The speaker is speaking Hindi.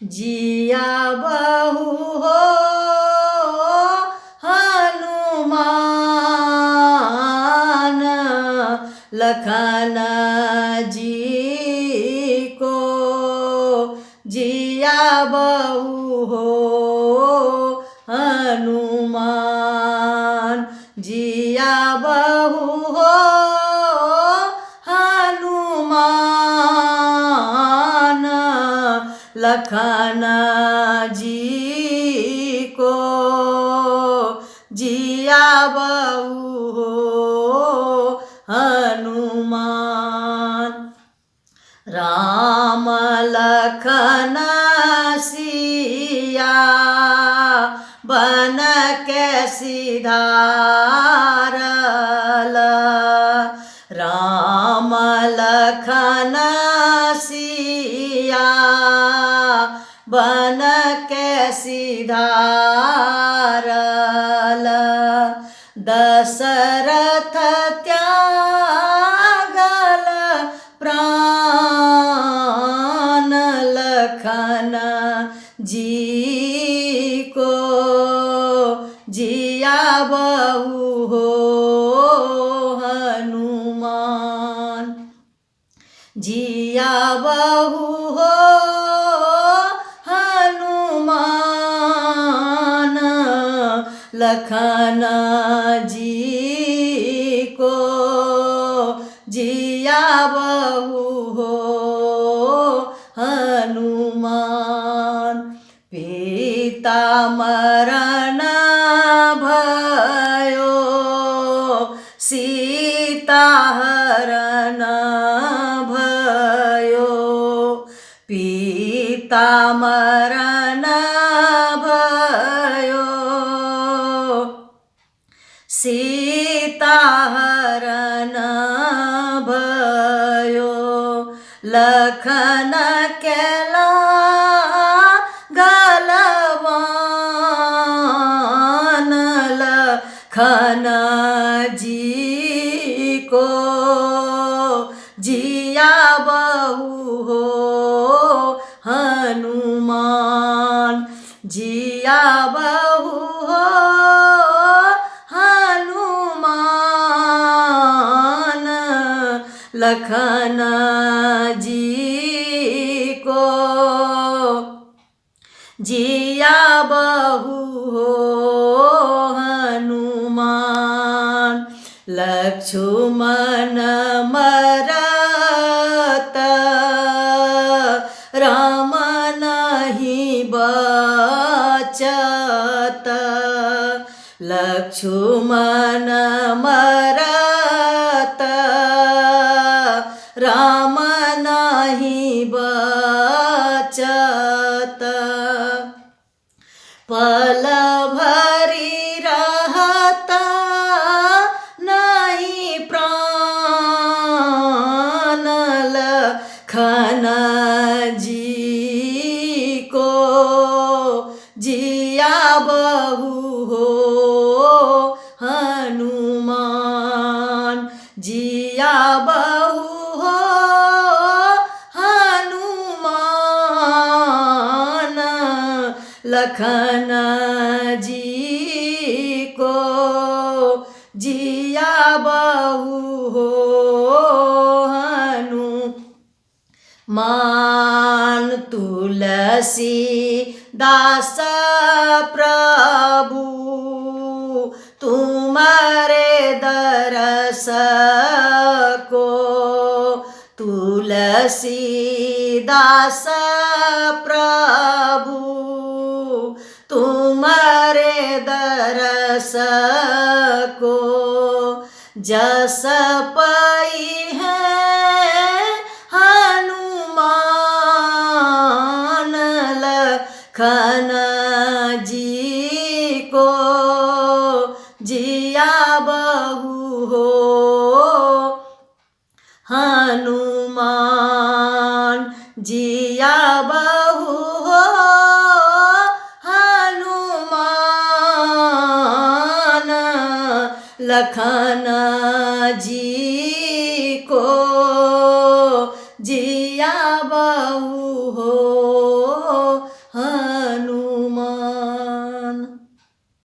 जिया बहू हो हनुमान, लखन जी को जिया बहू हो हनुमान, जिया बहू हो हनुमान, लखन जी को जिया बहू हो हनुमान। राम लखन सिया बन के सिधारल, राम लखन सिया बन के सिधारल, दशरथ त्यागल प्राण, लखन जी को जिया बहू हो हनुमान, जिया बहू हो हनुमान, लखन जी को जिया बहू हो हनुमान। पिता मरण भयो सीता हरण भयो, पिता मरण भयो सीता हरण भयो, लखन केला गलवान, लखन जी को जिया बहू हो हनुमान, जिया बहू हो हनुमान, लखन जी को जिया बहू हो हनुमान। लक्ष्मण मरत राम नहीं बचत, लक्ष्मण मरत राम नहीं बचत, पल भरी रहता नहीं प्राण, लखन जी को जिया बहू हो हनुमान, जिया बहू हो हनुमान, लखन जी को जिया बहू हो हनुमान। तुलसी दास प्रभु तुम्हारे दरस को, तुलसी दास प्रभु तुम्हारे दरस को, जस पई है हनुमान, लखन जी को जिया बहू हो हनुमान, जिया बहू हो हनुमान, लखन जी को जिया बहू हो